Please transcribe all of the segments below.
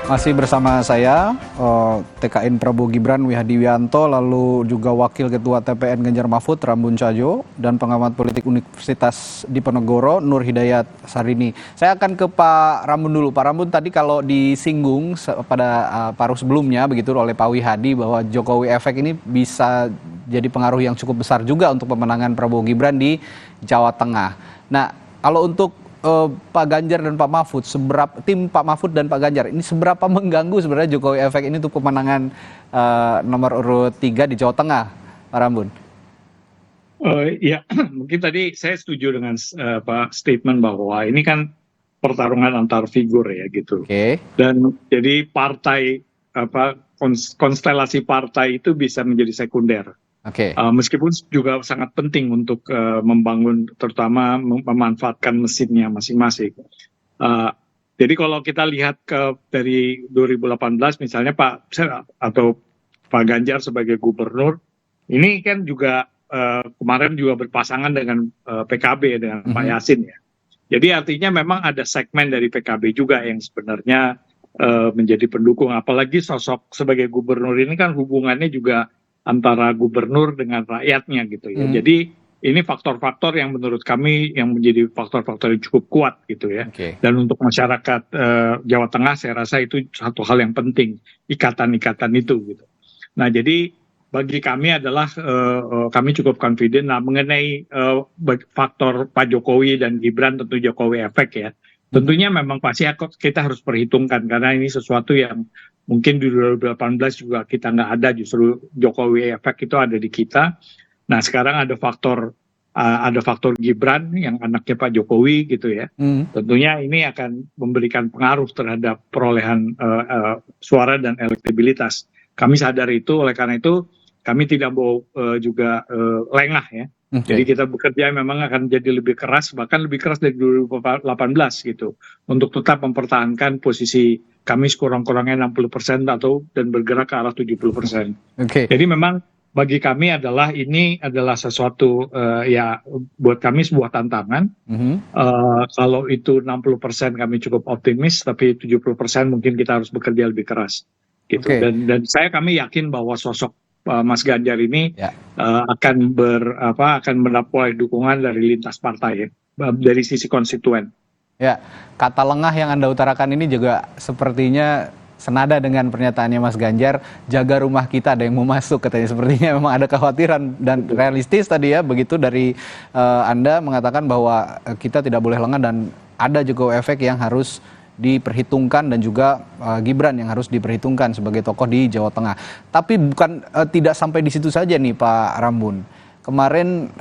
Masih bersama saya, TKN Prabowo Gibran Wihadiwianto, lalu juga Wakil Ketua TPN Ganjar Mahfud Rambun Cajo, dan pengamat politik Universitas Diponegoro Nur Hidayat Sarini. Saya akan ke Pak Rambun dulu. Pak Rambun, tadi kalau disinggung pada paruh sebelumnya begitu oleh Pak Wihadi bahwa Jokowi efek ini bisa jadi pengaruh yang cukup besar juga untuk pemenangan Prabowo Gibran di Jawa Tengah. Nah, kalau untuk Pak Ganjar dan Pak Mahfud, tim Pak Mahfud dan Pak Ganjar ini seberapa mengganggu sebenarnya Jokowi efek ini untuk pemenangan nomor urut 3 di Jawa Tengah, Pak Rambun? Ya, mungkin tadi saya setuju dengan Pak statement bahwa ini kan pertarungan antar figur ya gitu. Oke. Dan jadi partai konstelasi partai itu bisa menjadi sekunder. Oke. Meskipun juga sangat penting untuk membangun, terutama memanfaatkan mesinnya masing-masing. Jadi kalau kita lihat dari 2018 misalnya Pak Ganjar sebagai gubernur, ini kan juga kemarin juga berpasangan dengan PKB dengan Pak Yasin ya. Jadi artinya memang ada segmen dari PKB juga yang sebenarnya menjadi pendukung. Apalagi sosok sebagai gubernur ini kan hubungannya juga antara gubernur dengan rakyatnya gitu ya. Jadi ini faktor-faktor yang menurut kami yang menjadi faktor-faktor yang cukup kuat gitu ya. Okay. Dan untuk masyarakat Jawa Tengah saya rasa itu satu hal yang penting, ikatan-ikatan itu gitu. Nah jadi bagi kami adalah kami cukup confident. Nah mengenai faktor Pak Jokowi dan Gibran, tentu Jokowi efek ya. Tentunya memang pasti kita harus perhitungkan karena ini sesuatu yang mungkin di 2018 juga kita nggak ada, justru Jokowi efek itu ada di kita. Nah sekarang ada faktor Gibran yang anaknya Pak Jokowi gitu ya. Tentunya ini akan memberikan pengaruh terhadap perolehan suara dan elektabilitas. Kami sadar itu, oleh karena itu kami tidak mau juga lengah ya. Jadi kita bekerja memang akan jadi lebih keras, bahkan lebih keras dari 2018 gitu, untuk tetap mempertahankan posisi kami sekurang-kurangnya 60% dan bergerak ke arah 70%. Jadi memang bagi kami ini adalah sesuatu ya buat kami sebuah tantangan. Kalau itu 60% kami cukup optimis, tapi 70% mungkin kita harus bekerja lebih keras gitu. Dan kami yakin bahwa sosok Mas Ganjar ini akan mendapat dukungan dari lintas partai ya, dari sisi konstituen. Ya, kata lengah yang Anda utarakan ini juga sepertinya senada dengan pernyataannya Mas Ganjar, jaga rumah kita ada yang mau masuk katanya. Sepertinya memang ada kekhawatiran dan realistis tadi ya, begitu dari Anda mengatakan bahwa kita tidak boleh lengah dan ada juga efek yang harus diperhitungkan dan juga Gibran yang harus diperhitungkan sebagai tokoh di Jawa Tengah. Tapi bukan tidak sampai di situ saja nih Pak Rambun. Kemarin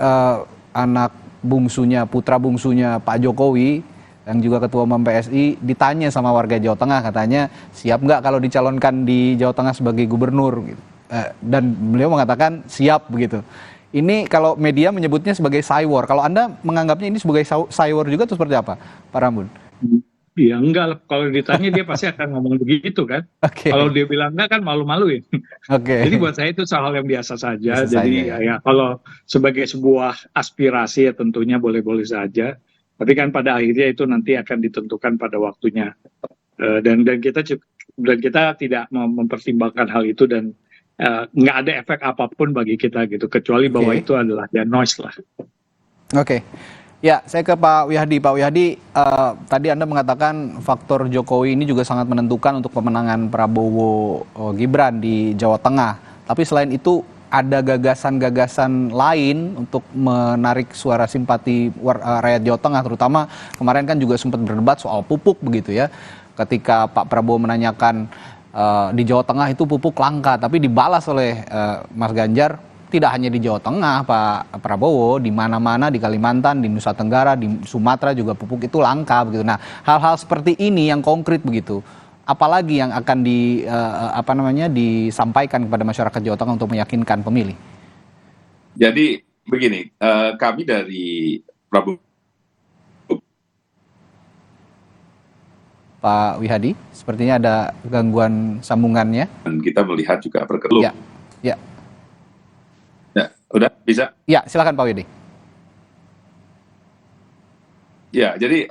anak bungsunya, putra bungsunya Pak Jokowi yang juga Ketua Umum PSI ditanya sama warga Jawa Tengah, katanya siap nggak kalau dicalonkan di Jawa Tengah sebagai gubernur gitu. Dan beliau mengatakan siap begitu. Ini kalau media menyebutnya sebagai cywar. Kalau Anda menganggapnya ini sebagai cywar juga atau seperti apa, Pak Rambun? Ya enggak lah, kalau ditanya dia pasti akan ngomong begitu kan. Kalau dia bilang enggak kan malu-maluin. Jadi buat saya itu hal yang biasa saja. Jadi ya kalau sebagai sebuah aspirasi ya tentunya boleh-boleh saja. Tapi kan pada akhirnya itu nanti akan ditentukan pada waktunya. Dan kita tidak mempertimbangkan hal itu dan nggak ada efek apapun bagi kita gitu, kecuali bahwa itu adalah ya noise lah. Ya, saya ke Pak Wihadi. Pak Wihadi, tadi Anda mengatakan faktor Jokowi ini juga sangat menentukan untuk pemenangan Prabowo Gibran di Jawa Tengah. Tapi selain itu ada gagasan-gagasan lain untuk menarik suara simpati rakyat Jawa Tengah, terutama kemarin kan juga sempat berdebat soal pupuk begitu ya. Ketika Pak Prabowo menanyakan di Jawa Tengah itu pupuk langka, tapi dibalas oleh Mas Ganjar, tidak hanya di Jawa Tengah, Pak Prabowo, di mana-mana, di Kalimantan, di Nusa Tenggara, di Sumatera juga pupuk itu langka begitu. Nah, hal-hal seperti ini yang konkret begitu, apalagi yang akan disampaikan kepada masyarakat Jawa Tengah untuk meyakinkan pemilih? Jadi begini, kami dari Prabowo. Pak Wihadi, sepertinya ada gangguan sambungannya. Dan kita melihat juga berkeluh. Ya. Udah bisa? Ya, silakan Pak Wihadi. Ya, jadi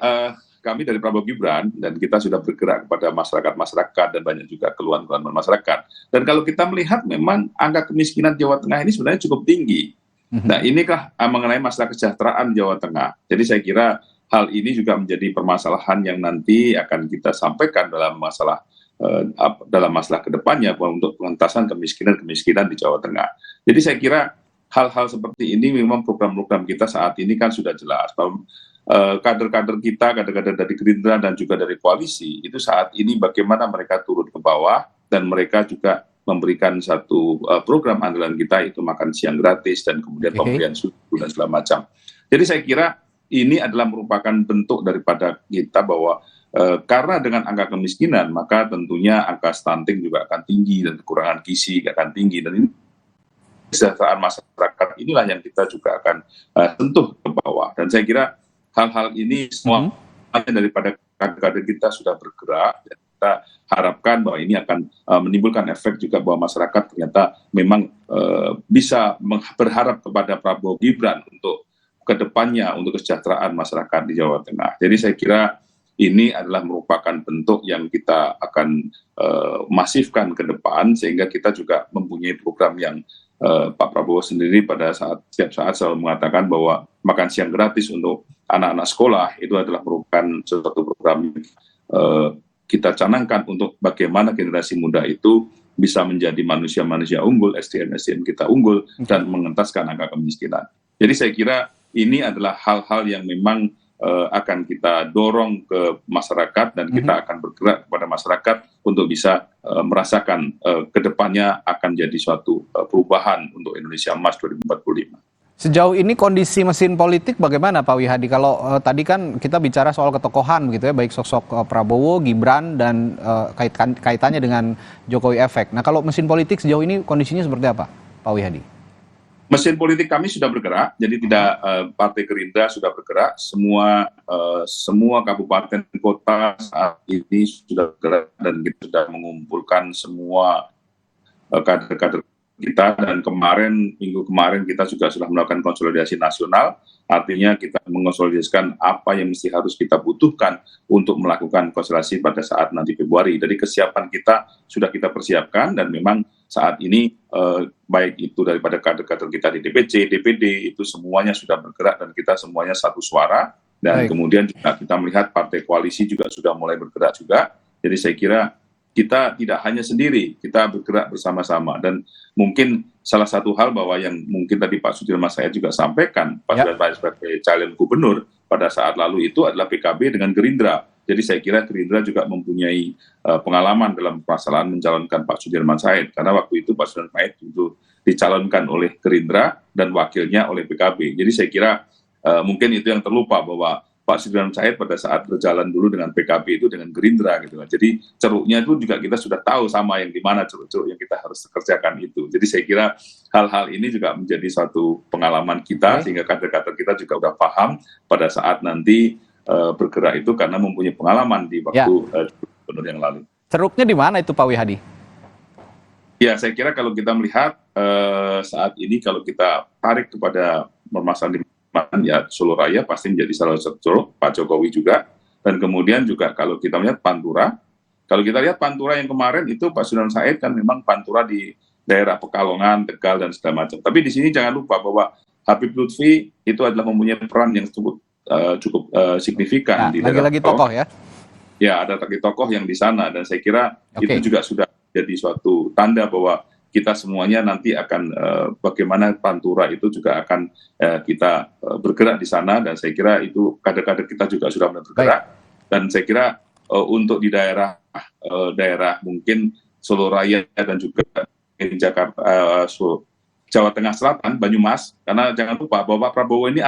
kami dari Prabowo Gibran, dan kita sudah bergerak kepada masyarakat dan banyak juga keluhan-keluhan masyarakat. Dan kalau kita melihat memang angka kemiskinan Jawa Tengah ini sebenarnya cukup tinggi. Nah, inikah mengenai masalah kesejahteraan Jawa Tengah. Jadi saya kira hal ini juga menjadi permasalahan yang nanti akan kita sampaikan dalam masalah kedepannya untuk pengentasan kemiskinan di Jawa Tengah. Jadi saya kira hal-hal seperti ini memang program-program kita saat ini kan sudah jelas. Kader-kader kita, kader-kader dari Gerindra dan juga dari koalisi, itu saat ini bagaimana mereka turun ke bawah dan mereka juga memberikan satu program andalan kita, itu makan siang gratis dan kemudian pemberian susu dan segala macam. Jadi saya kira ini adalah merupakan bentuk daripada kita bahwa karena dengan angka kemiskinan, maka tentunya angka stunting juga akan tinggi dan kekurangan gizi akan tinggi, dan ini kesejahteraan masyarakat inilah yang kita juga akan sentuh ke bawah. Dan saya kira hal-hal ini semua daripada kader-kader kita sudah bergerak, dan kita harapkan bahwa ini akan menimbulkan efek juga bahwa masyarakat ternyata memang bisa berharap kepada Prabowo Gibran untuk kedepannya untuk kesejahteraan masyarakat di Jawa Tengah. Jadi saya kira ini adalah merupakan bentuk yang kita akan masifkan ke depan, sehingga kita juga mempunyai program yang Pak Prabowo sendiri setiap saat selalu mengatakan bahwa makan siang gratis untuk anak-anak sekolah itu adalah merupakan suatu program yang kita canangkan untuk bagaimana generasi muda itu bisa menjadi manusia-manusia unggul, SDM kita unggul, dan mengentaskan angka kemiskinan. Jadi saya kira ini adalah hal-hal yang memang akan kita dorong ke masyarakat, dan kita akan bergerak kepada masyarakat untuk bisa merasakan kedepannya akan jadi suatu perubahan untuk Indonesia Emas 2045. Sejauh ini kondisi mesin politik bagaimana Pak Wihadi? Kalau tadi kan kita bicara soal ketokohan gitu ya, baik sosok Prabowo, Gibran, dan kaitannya dengan Jokowi efek. Nah, kalau mesin politik sejauh ini kondisinya seperti apa Pak Wihadi? Mesin politik kami sudah bergerak, jadi tidak Partai Gerindra sudah bergerak, semua kabupaten kota saat ini sudah bergerak, dan kita sudah mengumpulkan semua kader-kader kita, dan minggu kemarin kita juga sudah melakukan konsolidasi nasional, artinya kita mengonsolidasikan apa yang mesti harus kita butuhkan untuk melakukan konsolidasi pada saat nanti Februari. Jadi kesiapan kita sudah kita persiapkan, dan memang saat ini baik itu daripada kader-kader kita di DPC, DPD, itu semuanya sudah bergerak dan kita semuanya satu suara. Dan kemudian juga kita melihat partai koalisi juga sudah mulai bergerak juga. Jadi saya kira kita tidak hanya sendiri, kita bergerak bersama-sama. Dan mungkin salah satu hal bahwa yang mungkin tadi Pak Sudirman Said juga sampaikan, Pak Sudirman sebagai calon gubernur pada saat lalu itu adalah PKB dengan Gerindra. Jadi saya kira Gerindra juga mempunyai pengalaman dalam permasalahan mencalonkan Pak Sudirman Said, karena waktu itu Pak Sudirman Said itu dicalonkan oleh Gerindra dan wakilnya oleh PKB. Jadi saya kira mungkin itu yang terlupa, bahwa Pak Sudirman Said pada saat berjalan dulu dengan PKB itu dengan Gerindra gitu. Jadi ceruknya itu juga kita sudah tahu sama yang di mana ceruk-ceruk yang kita harus kerjakan itu. Jadi saya kira hal-hal ini juga menjadi suatu pengalaman kita, sehingga kader-kader kita juga sudah paham pada saat nanti bergerak itu, karena mempunyai pengalaman di waktu gubernur yang lalu. Ceruknya di mana itu Pak Wihadi? Ya, saya kira kalau kita melihat saat ini, kalau kita tarik kepada permasalahan ya Solo Raya pasti menjadi salah satu, Pak Jokowi juga, dan kemudian juga kalau kita melihat Pantura, kalau kita lihat Pantura yang kemarin itu Pak Sudirman Said kan memang Pantura di daerah Pekalongan, Tegal dan segala macam. Tapi di sini jangan lupa bahwa Habib Lutfi itu adalah mempunyai peran yang cukup signifikan di daerah. Lagi-lagi tokoh ya? Ya, ada lagi tokoh yang di sana, dan saya kira itu juga sudah jadi suatu tanda bahwa kita semuanya nanti akan bagaimana Pantura itu juga akan kita bergerak di sana, dan saya kira itu kader-kader kita juga sudah mulai bergerak. Dan saya kira untuk di daerah mungkin Solo Raya dan juga Jakarta, Jawa Tengah Selatan, Banyumas, karena jangan lupa bahwa Pak Prabowo ini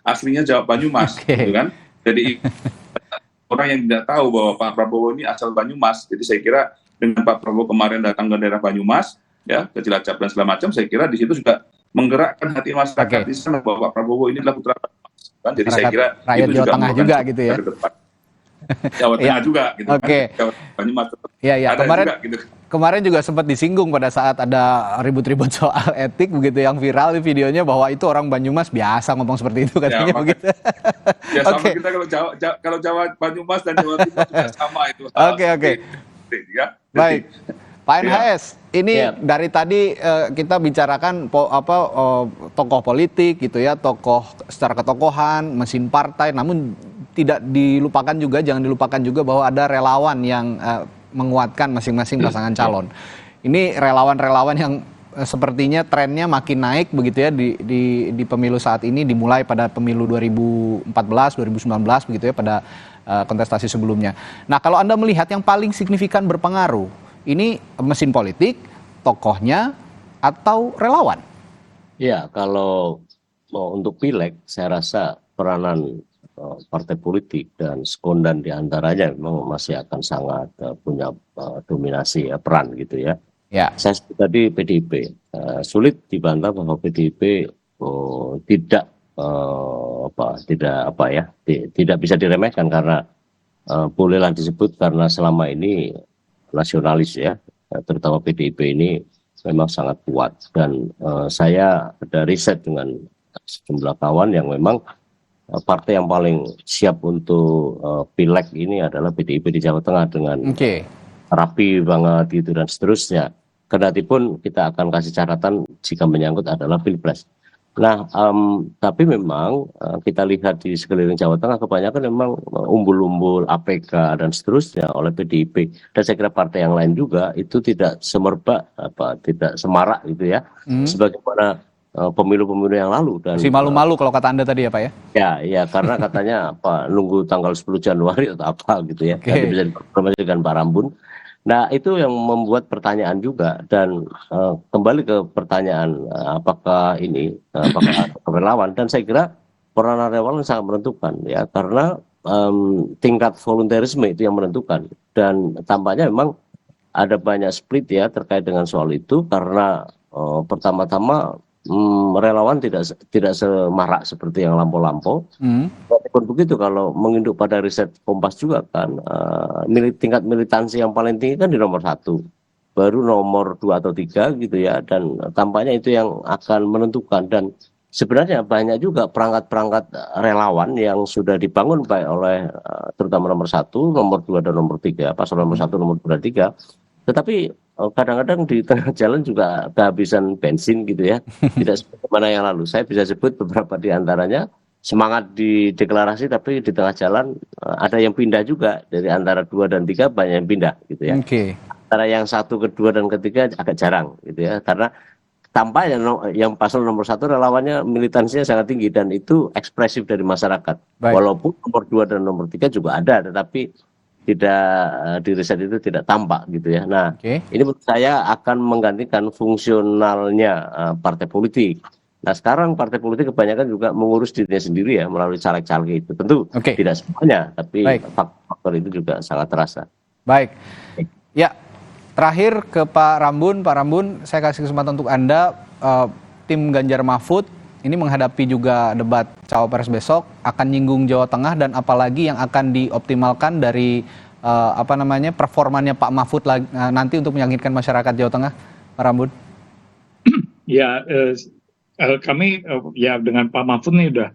aslinya Jawa Banyumas, gitu kan? Jadi orang yang tidak tahu bahwa Pak Prabowo ini asal Banyumas. Jadi saya kira dengan Pak Prabowo kemarin datang ke daerah Banyumas, ya, ke Cilacap dan segala macam, saya kira di situ juga menggerakkan hati masyarakat di sana bahwa Pak Prabowo ini adalah putra Banyumas. Kan? Jadi saya kira rakyat itu Jawa juga Tengah juga gitu ya. Jawa Tengah juga gitu. Jawa Banyumas. Iya, ada kemarin juga, gitu. kemarin juga sempat disinggung pada saat ada ribut-ribut soal etik begitu yang viral di videonya bahwa itu orang Banyumas biasa ngomong seperti itu Ya, katanya begitu. ya sama Oke, kita kalau Jawa Banyumas dan Jawa Timur juga sama itu hal oke, oke. seperti itu, ya. Baik. Pak Ya. NHS, ini Ya. dari tadi kita bicarakan tokoh politik gitu ya, tokoh secara ketokohan, mesin partai, namun tidak dilupakan juga, jangan dilupakan juga bahwa ada relawan yang menguatkan masing-masing pasangan calon. Ini relawan-relawan yang sepertinya trennya makin naik begitu ya di pemilu saat ini, dimulai pada pemilu 2014, 2019 begitu ya, pada kontestasi sebelumnya. Nah, kalau Anda melihat yang paling signifikan berpengaruh, ini mesin politik, tokohnya, atau relawan? Ya, kalau untuk pileg, saya rasa peranan partai politik dan sekondan diantaranya memang masih akan sangat punya dominasi peran gitu ya. Ya. Saya sebut tadi PDIP, sulit dibantah bahwa PDIP tidak bisa diremehkan karena bolehlah disebut karena selama ini nasionalis ya, terutama PDIP ini memang sangat kuat dan saya ada riset dengan sejumlah kawan yang memang partai yang paling siap untuk pileg ini adalah PDIP di Jawa Tengah dengan rapi banget gitu dan seterusnya. Kendatipun kita akan kasih catatan jika menyangkut adalah pilpres. Nah, tapi memang kita lihat di sekeliling Jawa Tengah kebanyakan memang umbul-umbul APK dan seterusnya oleh PDIP. Dan saya kira partai yang lain juga itu tidak semerbak, tidak semarak gitu ya, sebagaimana pemilu-pemilu yang lalu. Dan Si malu-malu kalau kata Anda tadi ya Pak ya? Ya, karena katanya nunggu tanggal 10 Januari atau apa gitu ya. Nanti bisa dikonfirmasi dengan Pak Rambun. Nah, itu yang membuat pertanyaan juga dan kembali ke pertanyaan apakah relawan, dan saya kira peranan relawan sangat menentukan ya, karena tingkat volunteerisme itu yang menentukan dan tampaknya memang ada banyak split ya terkait dengan soal itu karena pertama-tama relawan tidak semarak seperti yang lampau-lampau. Walaupun begitu, kalau menginduk pada riset Kompas juga kan, tingkat militansi yang paling tinggi kan di nomor 1, baru nomor 2 atau 3 gitu ya, dan tampaknya itu yang akan menentukan. Dan sebenarnya banyak juga perangkat-perangkat relawan yang sudah dibangun baik oleh terutama nomor 1, nomor 2 dan nomor 3, paslon nomor 1, nomor 2 dan 3, tetapi kadang-kadang di tengah jalan juga kehabisan bensin gitu ya, tidak seperti mana yang lalu. Saya bisa sebut beberapa di antaranya semangat di deklarasi, tapi di tengah jalan ada yang pindah juga, dari antara 2 dan 3 banyak yang pindah gitu ya. Antara yang 1, kedua dan ketiga agak jarang gitu ya, karena tampaknya yang paslon nomor 1 relawannya militansinya sangat tinggi dan itu ekspresif dari masyarakat. Walaupun nomor 2 dan nomor 3 juga ada, tetapi tidak di riset itu tidak tampak gitu ya. Nah, ini menurut saya akan menggantikan fungsionalnya partai politik. Nah, sekarang partai politik kebanyakan juga mengurus dirinya sendiri ya melalui caleg-caleg itu. Tentu tidak semuanya, tapi faktor itu juga sangat terasa. Baik. Ya, terakhir ke Pak Rambun. Pak Rambun, saya kasih kesempatan untuk Anda. Tim Ganjar Mahfud ini menghadapi juga debat Cawapres besok, akan nyinggung Jawa Tengah dan apalagi yang akan dioptimalkan dari performanya Pak Mahfud nanti untuk meyakinkan masyarakat Jawa Tengah, Pak Rambun? Ya, kami ya dengan Pak Mahfud ini udah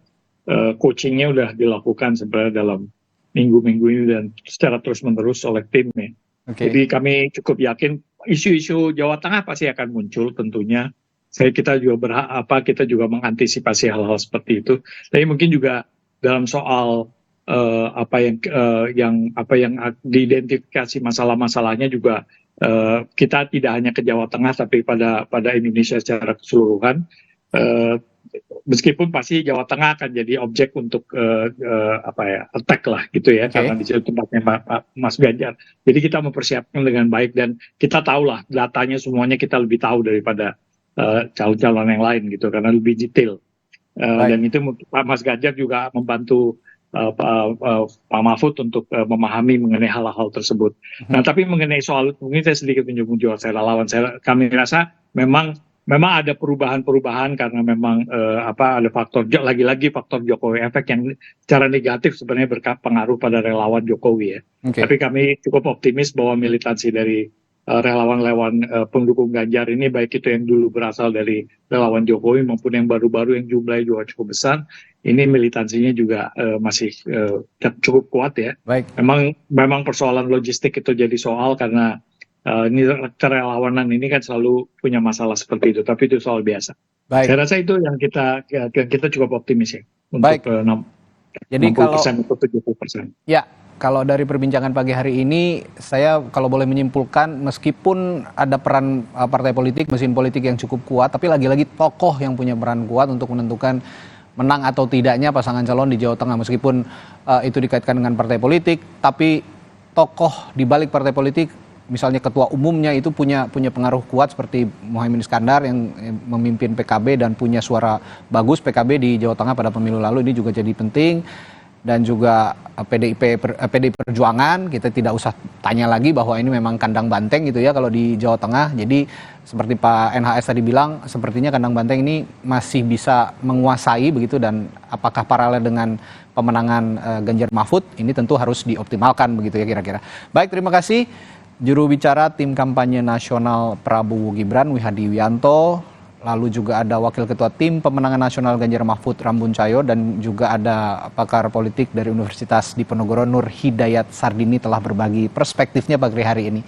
coachingnya udah dilakukan sebenarnya dalam minggu-minggu ini dan secara terus-menerus oleh timnya. Jadi kami cukup yakin isu-isu Jawa Tengah pasti akan muncul tentunya. Kita juga kita juga mengantisipasi hal-hal seperti itu. Tapi mungkin juga dalam soal apa yang diidentifikasi masalah-masalahnya juga kita tidak hanya ke Jawa Tengah tapi pada Indonesia secara keseluruhan. Meskipun pasti Jawa Tengah akan jadi objek untuk attack lah gitu ya, karena di situ tempatnya Mas Ganjar. Jadi kita mempersiapkan dengan baik dan kita tahu lah datanya semuanya, kita lebih tahu daripada calon-calon yang lain gitu karena lebih detail. Dan itu Pak Mas Ganjar juga membantu Pak Mahfud untuk memahami mengenai hal-hal tersebut. Nah, tapi mengenai soal mungkin saya sedikit menyinggung saya relawan. Kami rasa memang ada perubahan-perubahan karena memang ada faktor lagi-lagi faktor Jokowi efek yang secara negatif sebenarnya berpengaruh pada relawan Jokowi ya. Tapi kami cukup optimis bahwa militansi dari relawan-relawan pendukung Ganjar ini, baik itu yang dulu berasal dari relawan Jokowi maupun yang baru-baru yang jumlahnya juga cukup besar, ini militansinya juga masih cukup kuat ya. Baik. Memang persoalan logistik itu jadi soal karena ini kerelawanan ini kan selalu punya masalah seperti itu, tapi itu soal biasa. Baik. Saya rasa itu yang kita cukup optimis ya untuk Baik. Jadi 60% atau 70%. Ya, kalau dari perbincangan pagi hari ini, saya kalau boleh menyimpulkan, meskipun ada peran partai politik, mesin politik yang cukup kuat, tapi lagi-lagi tokoh yang punya peran kuat untuk menentukan menang atau tidaknya pasangan calon di Jawa Tengah. Meskipun itu dikaitkan dengan partai politik, tapi tokoh di balik partai politik, misalnya ketua umumnya itu punya pengaruh kuat seperti Muhaimin Iskandar yang memimpin PKB dan punya suara bagus PKB di Jawa Tengah pada pemilu lalu, ini juga jadi penting. Dan juga PDI Perjuangan, kita tidak usah tanya lagi bahwa ini memang kandang banteng gitu ya kalau di Jawa Tengah. Jadi seperti Pak NHS tadi bilang, sepertinya kandang banteng ini masih bisa menguasai begitu, dan apakah paralel dengan pemenangan Ganjar Mahfud, ini tentu harus dioptimalkan begitu ya kira-kira. Baik, terima kasih juru bicara tim kampanye nasional Prabowo Gibran, Wihadi Wianto. Lalu juga ada Wakil Ketua Tim Pemenangan Nasional Ganjar Mahfud, Rambun Cayo, dan juga ada pakar politik dari Universitas Diponegoro, Nur Hidayat Sardini, telah berbagi perspektifnya pagi hari ini.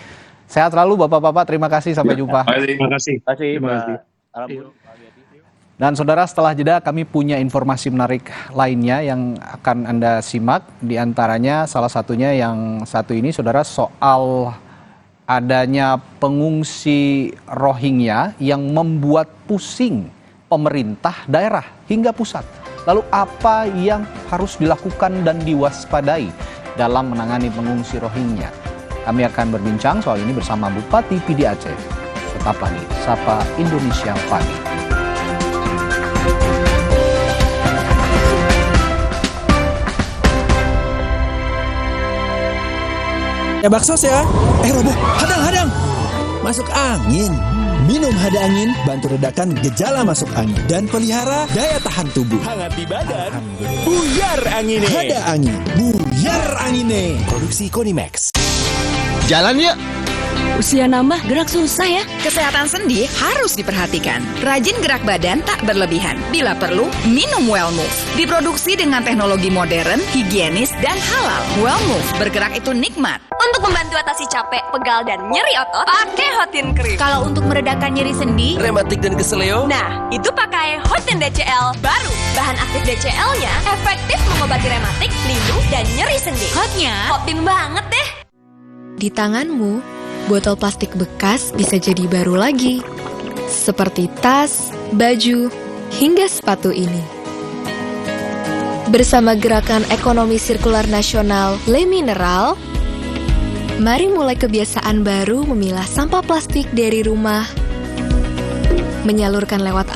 Sehat selalu Bapak-Bapak, terima kasih, sampai jumpa. Terima kasih. Terima kasih. Dan saudara, setelah jeda kami punya informasi menarik lainnya yang akan Anda simak. Di antaranya salah satunya yang satu ini, saudara, soal adanya pengungsi Rohingya yang membuat pusing pemerintah daerah hingga pusat. Lalu apa yang harus dilakukan dan diwaspadai dalam menangani pengungsi Rohingya? Kami akan berbincang soal ini bersama Bupati PD Aceh. Tetaplah di Sapa Indonesia Pagi. Ya bakso ya. Robo, hadang. Masuk angin. Minum hada angin, bantu redakan gejala masuk angin dan pelihara daya tahan tubuh. Hangat di badan. Buyar angine. Hada angin, buyar angine. Produksi Konimax. Jalan yuk. Usia nambah, gerak susah ya. Kesehatan sendi harus diperhatikan. Rajin gerak badan tak berlebihan. Bila perlu, minum Wellmove. Diproduksi dengan teknologi modern, higienis, dan halal. Wellmove, bergerak itu nikmat. Untuk membantu atasi capek, pegal, dan nyeri otot, pakai Hotin Cream. Kalau untuk meredakan nyeri sendi, Rematik dan keseleo. nah itu pakai Hotin DCL baru. Bahan aktif DCL-nya efektif mengobati rematik, linu, dan nyeri sendi. Hotnya Hotin banget deh. Di tanganmu, botol plastik bekas bisa jadi baru lagi. Seperti tas, baju, hingga sepatu ini. Bersama Gerakan Ekonomi Sirkular Nasional Le Mineral, mari mulai kebiasaan baru memilah sampah plastik dari rumah, menyalurkan lewat